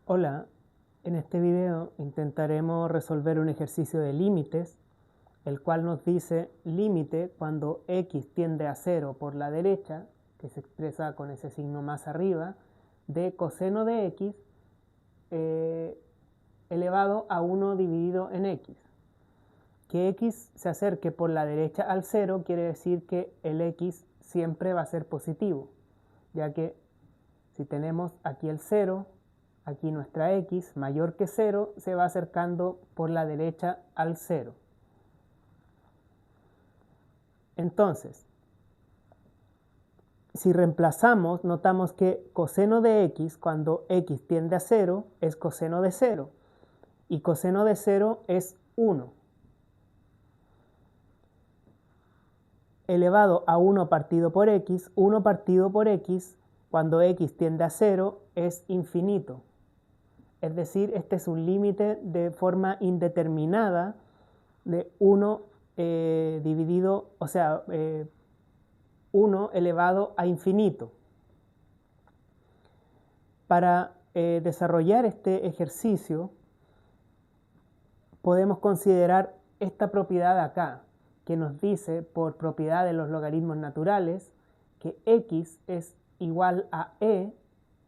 Hola, en este video intentaremos resolver un ejercicio de límites, el cual nos dice límite cuando x tiende a 0 por la derecha, que se expresa con ese signo más arriba, de coseno de x elevado a 1 dividido en x. Que x se acerque por la derecha al 0 quiere decir que el x siempre va a ser positivo, ya que si tenemos aquí el 0, aquí nuestra x mayor que 0 se va acercando por la derecha al 0. Entonces, si reemplazamos, notamos que coseno de x, cuando x tiende a 0, es coseno de 0. Y coseno de 0 es 1. Elevado a 1 partido por x, 1 partido por x, cuando x tiende a 0, es infinito. Es decir, este es un límite de forma indeterminada de 1 dividido, 1 elevado a infinito. Para desarrollar este ejercicio, podemos considerar esta propiedad de acá, que nos dice, por propiedad de los logaritmos naturales, que x es igual a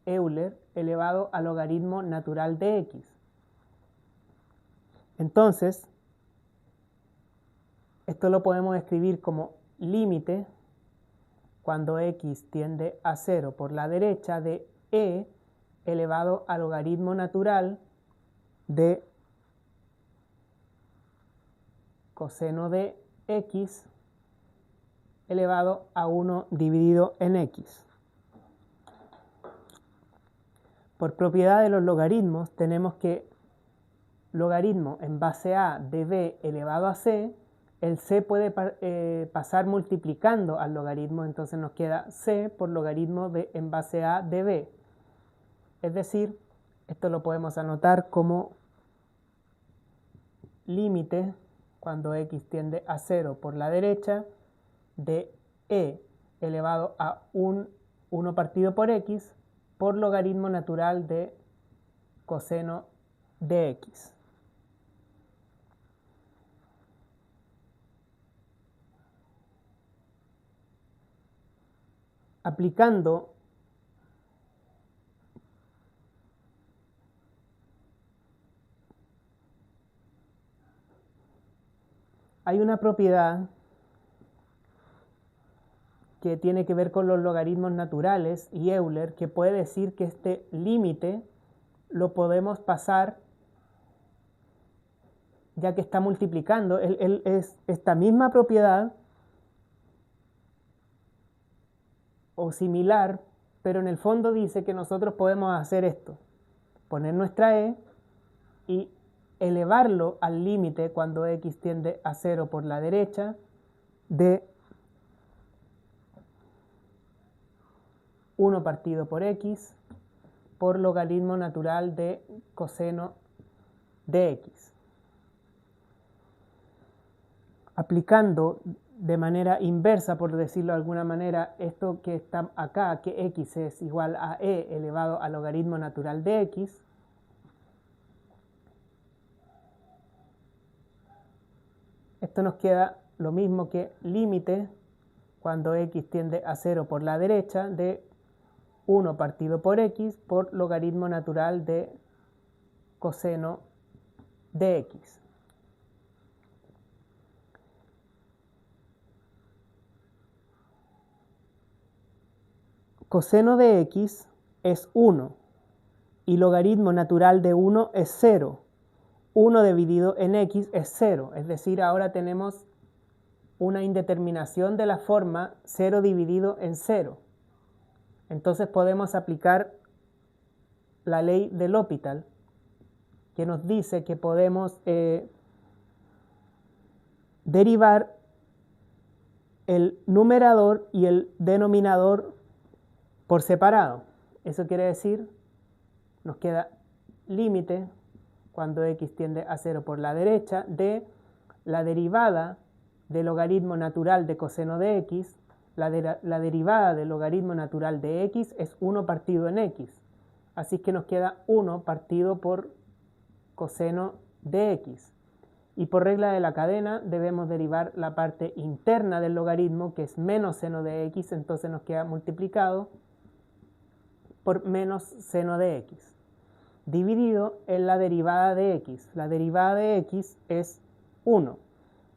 Euler, elevado al logaritmo natural de x. Entonces, esto lo podemos escribir como límite cuando x tiende a 0 por la derecha de elevado al logaritmo natural de coseno de x elevado a 1 dividido en x. Por propiedad de los logaritmos tenemos que logaritmo en base a de b elevado a c, el c puede pasar multiplicando al logaritmo, entonces nos queda c por logaritmo de en base a de b. Es decir, esto lo podemos anotar como límite cuando x tiende a 0 por la derecha de elevado a 1 partido por x por logaritmo natural de coseno de x. Aplicando hay una propiedad que tiene que ver con los logaritmos naturales y Euler, que puede decir que este límite lo podemos pasar, ya que está multiplicando. Es esta misma propiedad o similar, pero en el fondo dice que nosotros podemos hacer esto, poner nuestra y elevarlo al límite cuando x tiende a 0 por la derecha de 1 partido por x por logaritmo natural de coseno de x. Aplicando de manera inversa, por decirlo de alguna manera, esto que está acá, que x es igual a elevado al logaritmo natural de x, esto nos queda lo mismo que límite cuando x tiende a 0 por la derecha de 1 partido por x por logaritmo natural de coseno de x. Coseno de x es 1 y logaritmo natural de 1 es 0. 1 dividido en x es 0, es decir, ahora tenemos una indeterminación de la forma 0 dividido en 0. Entonces podemos aplicar la ley de L'Hopital, que nos dice que podemos derivar el numerador y el denominador por separado. Eso quiere decir, nos queda límite cuando x tiende a 0 por la derecha de la derivada del logaritmo natural de coseno de x. La derivada del logaritmo natural de x es 1 partido en x. así que nos queda 1 partido por coseno de x. Y por regla de la cadena debemos derivar la parte interna del logaritmo, que es menos seno de x, entonces nos queda multiplicado por menos seno de x, dividido en la derivada de x. La derivada de x es 1,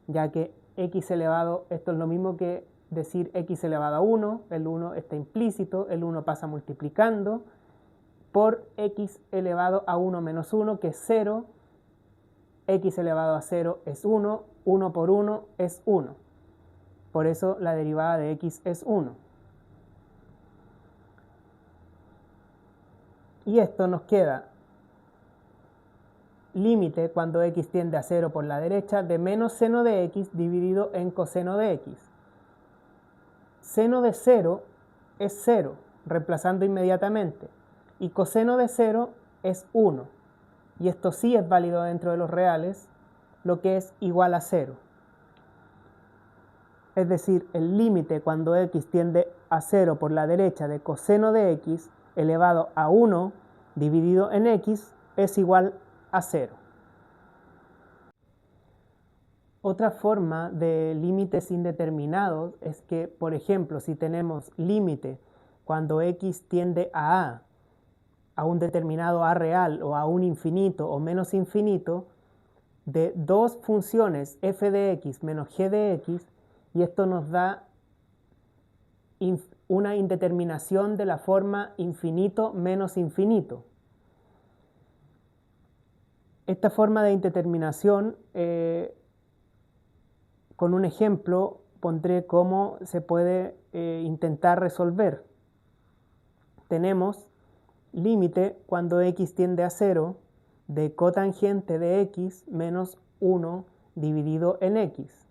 ya que x elevado, esto es lo mismo que decir x elevado a 1, el 1 está implícito, el 1 pasa multiplicando, por x elevado a 1 menos 1, que es 0, x elevado a 0 es 1, 1 por 1 es 1. Por eso la derivada de x es 1. Y esto nos queda límite cuando x tiende a 0 por la derecha de menos seno de x dividido en coseno de x. Seno de 0 es 0, reemplazando inmediatamente. Y coseno de 0 es 1. Y esto sí es válido dentro de los reales, lo que es igual a 0. Es decir, el límite cuando x tiende a 0 por la derecha de coseno de x elevado a 1 dividido en x es igual a 0. Otra forma de límites indeterminados es que, por ejemplo, si tenemos límite cuando x tiende a un determinado a real o a un infinito o menos infinito, de dos funciones f de x menos g de x, y esto nos da una indeterminación de la forma infinito menos infinito. Esta forma de indeterminación, con un ejemplo, pondré cómo se puede intentar resolver. Tenemos límite cuando x tiende a 0 de cotangente de x menos 1 dividido en x.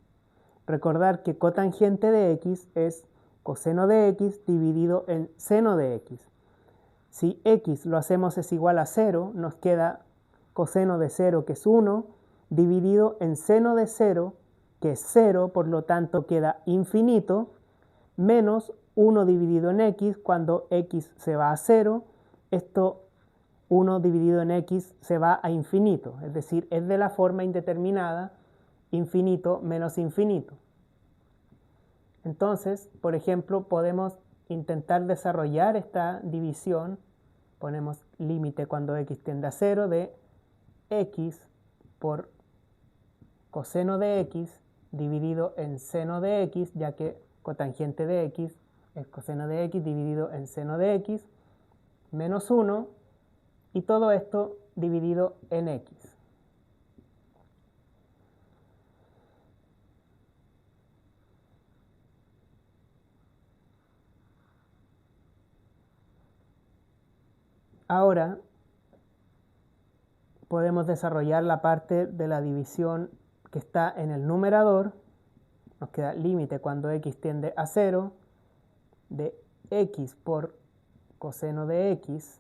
Recordar que cotangente de x es coseno de x dividido en seno de x. Si x lo hacemos es igual a 0, nos queda coseno de 0, que es 1, dividido en seno de 0, que es 0, por lo tanto queda infinito, menos 1 dividido en x, cuando x se va a 0, esto 1 dividido en x se va a infinito, es decir, es de la forma indeterminada, infinito menos infinito. Entonces, por ejemplo, podemos intentar desarrollar esta división. Ponemos límite cuando x tiende a 0 de x por coseno de x dividido en seno de x, ya que cotangente de x es coseno de x dividido en seno de x, menos 1, y todo esto dividido en x. Ahora podemos desarrollar la parte de la división que está en el numerador. Nos queda límite cuando x tiende a 0 de x por coseno de x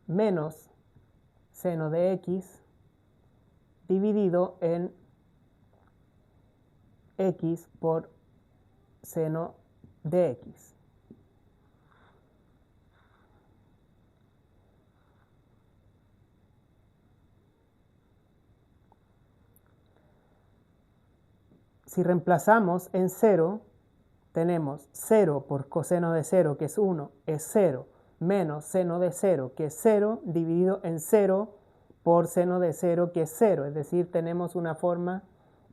menos seno de x dividido en x por seno de x. Si reemplazamos en 0, tenemos 0 por coseno de 0, que es 1, es 0, menos seno de 0, que es 0, dividido en 0 por seno de 0, que es 0. Es decir, tenemos una forma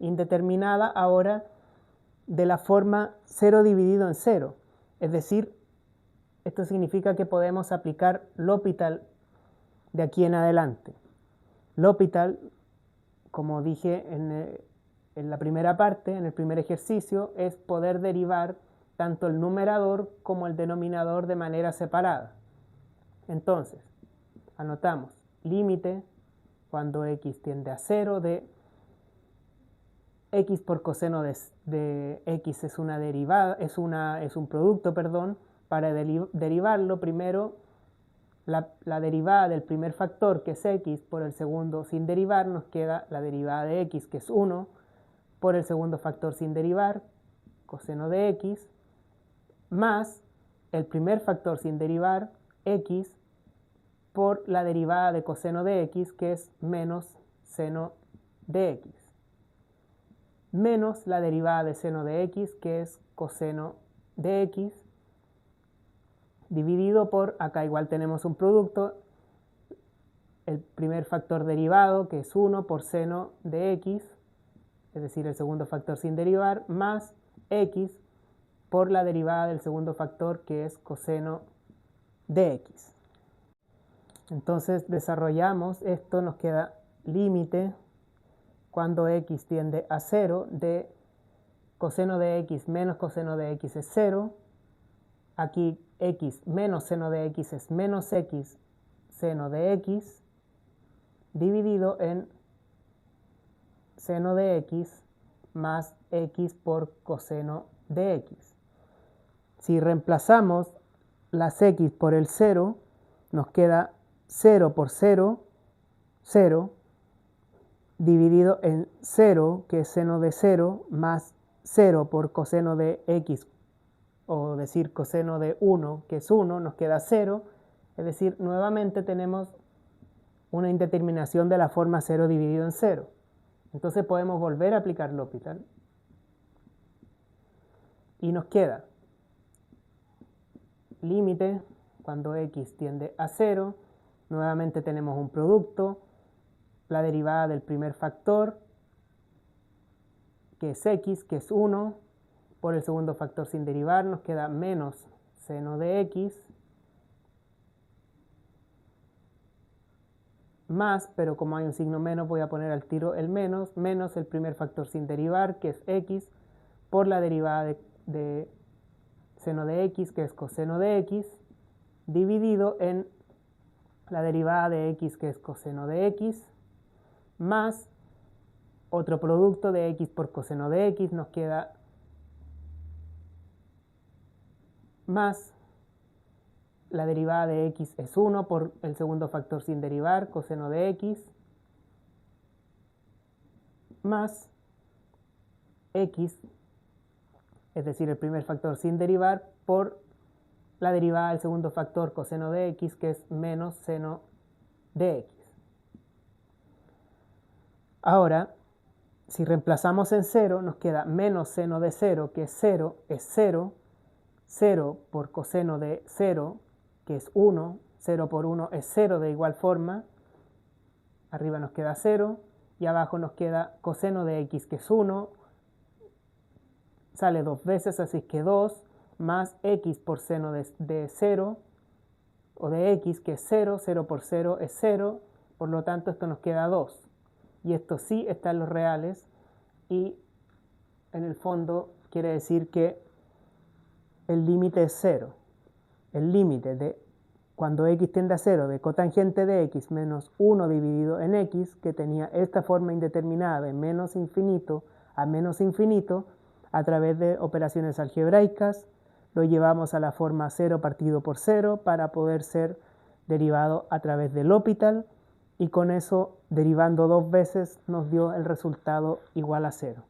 indeterminada ahora de la forma 0 dividido en 0. Es decir, esto significa que podemos aplicar L'Hopital de aquí en adelante. L'Hopital, como dije en la primera parte, en el primer ejercicio, es poder derivar tanto el numerador como el denominador de manera separada. Entonces, anotamos límite cuando x tiende a 0 de x por coseno de x es una derivada, es un producto, perdón. Para derivarlo, primero la derivada del primer factor, que es x, por el segundo sin derivar, nos queda la derivada de x, que es 1, por el segundo factor sin derivar, coseno de x, más el primer factor sin derivar, x, por la derivada de coseno de x, que es menos seno de x, menos la derivada de seno de x, que es coseno de x, dividido por, acá igual tenemos un producto, el primer factor derivado, que es 1 por seno de x, es decir, el segundo factor sin derivar, más x por la derivada del segundo factor, que es coseno de x. Entonces desarrollamos esto, nos queda límite cuando x tiende a 0 de coseno de x menos coseno de x es 0. Aquí x menos seno de x es menos x seno de x, dividido en seno de x más x por coseno de x. Si reemplazamos las x por el 0, nos queda 0 por 0, 0, dividido en 0, que es seno de 0, más 0 por coseno de x, o decir coseno de 1, que es 1, nos queda 0, es decir, nuevamente tenemos una indeterminación de la forma 0 dividido en 0. Entonces podemos volver a aplicar L'Hopital y nos queda límite cuando x tiende a 0, nuevamente tenemos un producto, la derivada del primer factor, que es x, que es 1, por el segundo factor sin derivar, nos queda menos seno de x, más, pero como hay un signo menos, voy a poner al tiro el menos, menos el primer factor sin derivar, que es x, por la derivada de seno de x, que es coseno de x, dividido en la derivada de x, que es coseno de x, más otro producto de x por coseno de x, nos queda más la derivada de x es 1 por el segundo factor sin derivar, coseno de x, más x, es decir, el primer factor sin derivar, por la derivada del segundo factor coseno de x, que es menos seno de x. Ahora, si reemplazamos en 0, nos queda menos seno de 0, que es 0, 0 por coseno de 0, que es 1, 0 por 1 es 0 de igual forma, arriba nos queda 0, y abajo nos queda coseno de x, que es 1, sale dos veces, así que 2, más x por seno de 0, o de x, que es 0, 0 por 0 es 0, por lo tanto esto nos queda 2. Y esto sí está en los reales, y en el fondo quiere decir que el límite es 0. El límite de cuando x tiende a 0 de cotangente de x menos 1 dividido en x, que tenía esta forma indeterminada de menos infinito a menos infinito, a través de operaciones algebraicas, lo llevamos a la forma 0 partido por 0 para poder ser derivado a través del L'Hopital, y con eso, derivando dos veces, nos dio el resultado igual a 0.